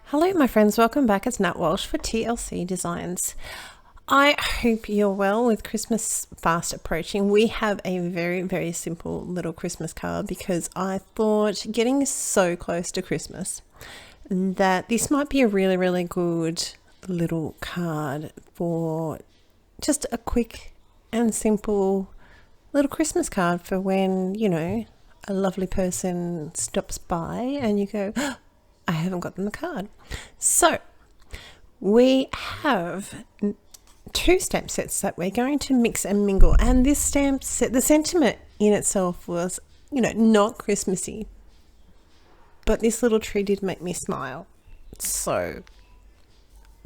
Hello my friends, welcome back. It's Nat Walsh for TLC Designs. I hope you're well with Christmas fast approaching. We have a very simple little Christmas card because I thought getting so close to Christmas that this might be a really good little card for just a quick and simple little Christmas card for when, you know, a lovely person stops by and you go, oh, I haven't got them the card. So we have two stamp sets that we're going to mix and mingle, and this stamp set, the sentiment in itself was, you know, not Christmassy, but this little tree did make me smile, so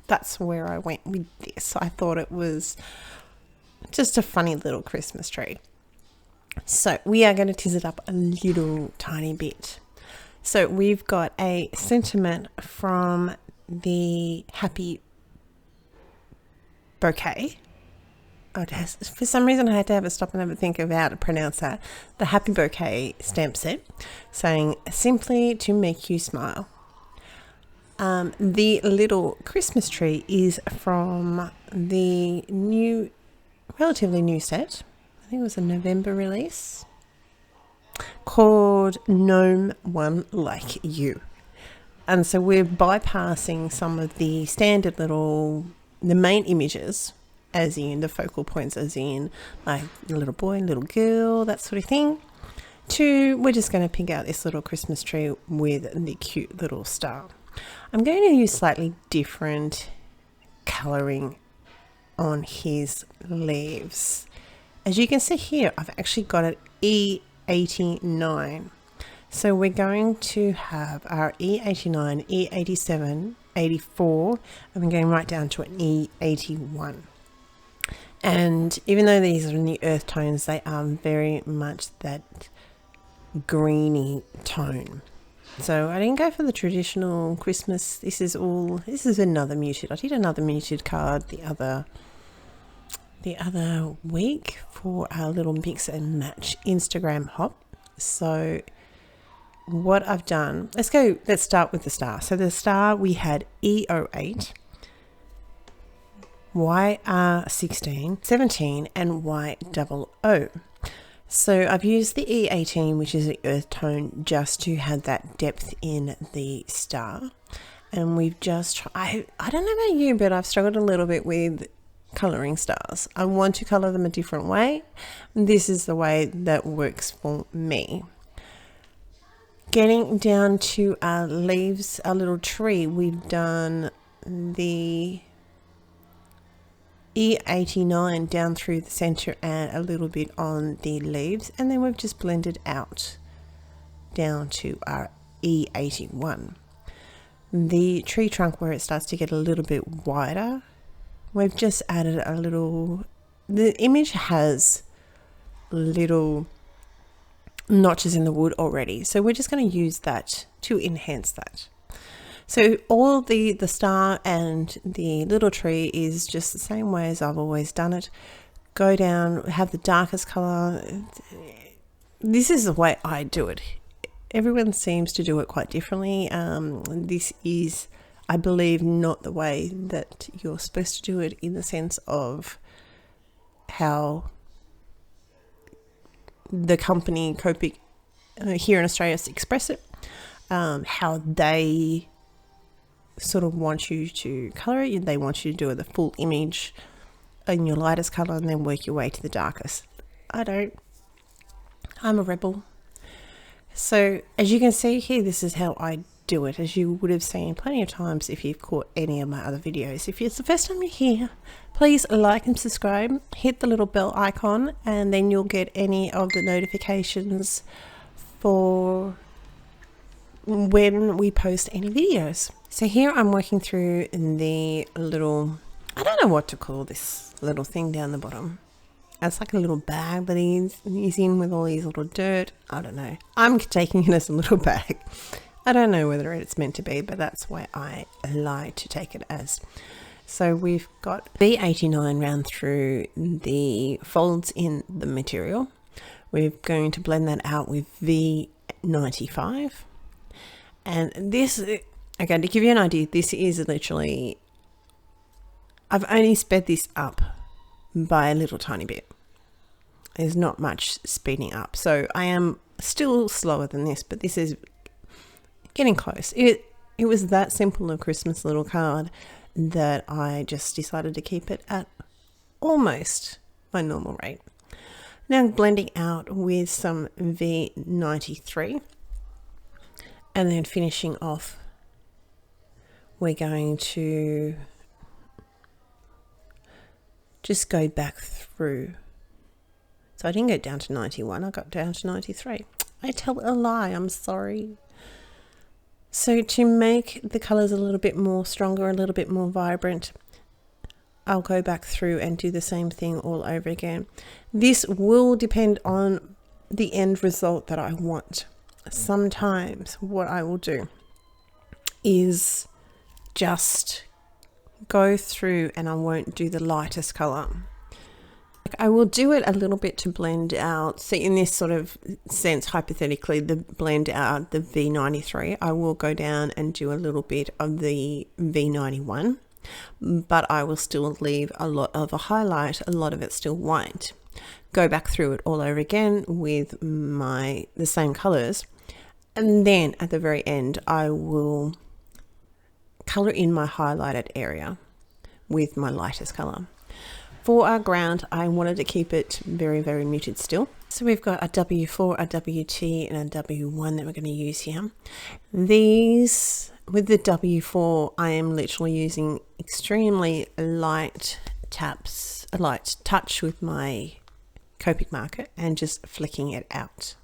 that's where I went with this. I thought it was just a funny little Christmas tree, so we are going to tiz it up a little tiny bit. So we've got a sentiment from the Happy Bouquet. For some reason I had to have a stop and have a think of how to pronounce that. The Happy Bouquet stamp set, saying simply to make you smile. The little Christmas tree is from the relatively new set. I think it was a November release, called GnomeOne Like You. And so we're bypassing some of the standard the main images, as in the focal points, as in like a little boy, little girl, that sort of thing, we're just going to pick out this little Christmas tree with the cute little star. I'm going to use slightly different colouring on his leaves. As you can see here, I've actually got an E89. So we're going to have our E89, E87, 84, and we're going right down to an E81. And even though these are in the earth tones, they are very much that greeny tone. So I didn't go for the traditional Christmas. This is another muted. I did another muted card the other week for our little mix and match Instagram hop. So what I've done, let's start with the star. So the star, we had E08, YR16, 17 and YOO. So I've used the E18, which is the earth tone, just to have that depth in the star. And we've just I don't know about you, but I've struggled a little bit with colouring stars. I want to colour them a different way. This is the way that works for me. Getting down to our leaves, our little tree, we've done the E89 down through the centre and a little bit on the leaves, and then we've just blended out down to our E81. The tree trunk, where it starts to get a little bit wider, we've just added a little, the image has little notches in the wood already, so we're just going to use that to enhance that. So all the star and the little tree is just the same way as I've always done it. Go down, have the darkest color. This is the way I do it. Everyone seems to do it quite differently. This is, I believe, not the way that you're supposed to do it, in the sense of how the company Copic here in Australia express it, how they sort of want you to colour it. They want you to do the full image in your lightest colour and then work your way to the darkest. I don't. I'm a rebel. So as you can see here, this is how I do it, as you would have seen plenty of times if you've caught any of my other videos. If it's the first time you're here, please like and subscribe, hit the little bell icon, and then you'll get any of the notifications for when we post any videos. So here I'm working through the little, I don't know what to call this little thing down the bottom. It's like a little bag that he's in with all these little dirt. I don't know. I'm taking it as a little bag. I don't know whether it's meant to be, but that's why I like to take it as. So we've got B89 round through the folds in the material. We're going to blend that out with V95. And this, Okay, to give you an idea, this is literally, I've only sped this up by a little tiny bit. There's not much speeding up. So I am still slower than this, but this is getting close. It was that simple a Christmas little card that I just decided to keep it at almost my normal rate. Now blending out with some V93 and then finishing off, we're going to just go back through. So I didn't go down to 91, I got down to 93. I tell a lie, I'm sorry. So to make the colours a little bit more stronger, a little bit more vibrant, I'll go back through and do the same thing all over again. This will depend on the end result that I want. Sometimes what I will do is just go through and I won't do the lightest colour. I will do it a little bit to blend out. So in this sort of sense, hypothetically, the blend out the V93, I will go down and do a little bit of the V91, but I will still leave a lot of a highlight, a lot of it still white. Go back through it all over again with the same colours, and then at the very end I will colour in my highlighted area with my lightest colour. For our ground, I wanted to keep it very, very muted still. So we've got a W4, a WT, and a W1 that we're going to use here. These, with the W4, I am literally using extremely light taps, a light touch with my Copic marker and just flicking it out.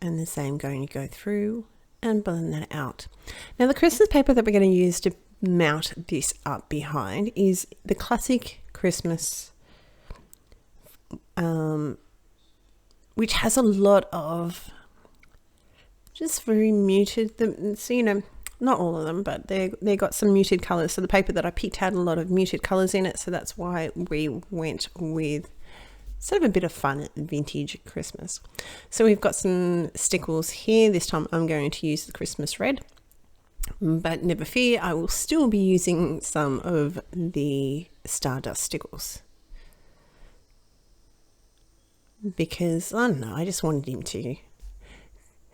And the same going to go through and blend that out. Now the Christmas paper that we're going to use to mount this up behind is the classic Christmas, which has a lot of just very muted, so, you know, not all of them, but they got some muted colors. So the paper that I picked had a lot of muted colors in it, so that's why we went with sort of a bit of fun vintage Christmas. So we've got some stickles here. This time I'm going to use the Christmas red. But never fear, I will still be using some of the Stardust stickles. Because, I don't know, I just wanted him to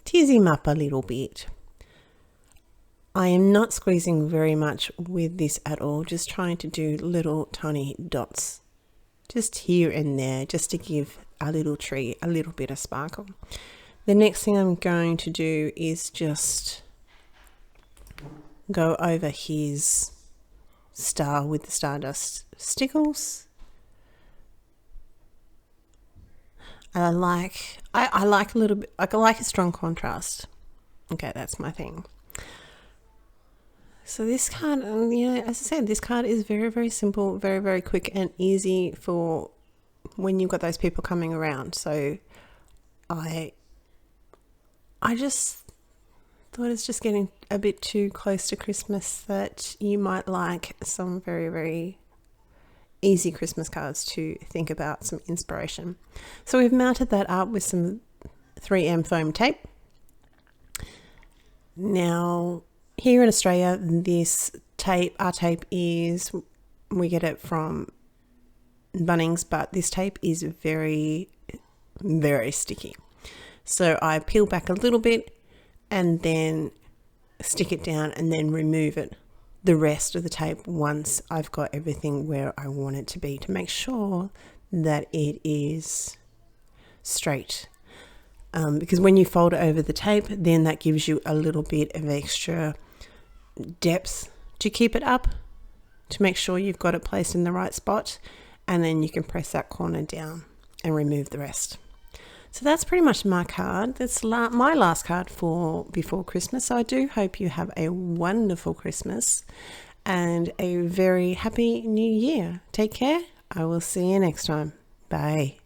tease him up a little bit. I am not squeezing very much with this at all, just trying to do little tiny dots. Just here and there, just to give our little tree a little bit of sparkle. The next thing I'm going to do is just go over his star with the Stardust stickles. And I like a little bit, I like a strong contrast. Okay, that's my thing. So this card, as I said, this card is very, very simple, very, very quick and easy for when you've got those people coming around. So I just thought it's just getting a bit too close to Christmas that you might like some very, very easy Christmas cards to think about some inspiration. So we've mounted that up with some 3M foam tape. Now here in Australia, this tape, our tape is, we get it from Bunnings, but this tape is very, very sticky. So I peel back a little bit and then stick it down and then remove it, the rest of the tape, once I've got everything where I want it to be, to make sure that it is straight. Because when you fold it over the tape, then that gives you a little bit of extra depth to keep it up, to make sure you've got it placed in the right spot, and then you can press that corner down and remove the rest. So that's pretty much my card. That's my last card for before Christmas. So I do hope you have a wonderful Christmas and a very happy new year. Take care. I will see you next time. Bye.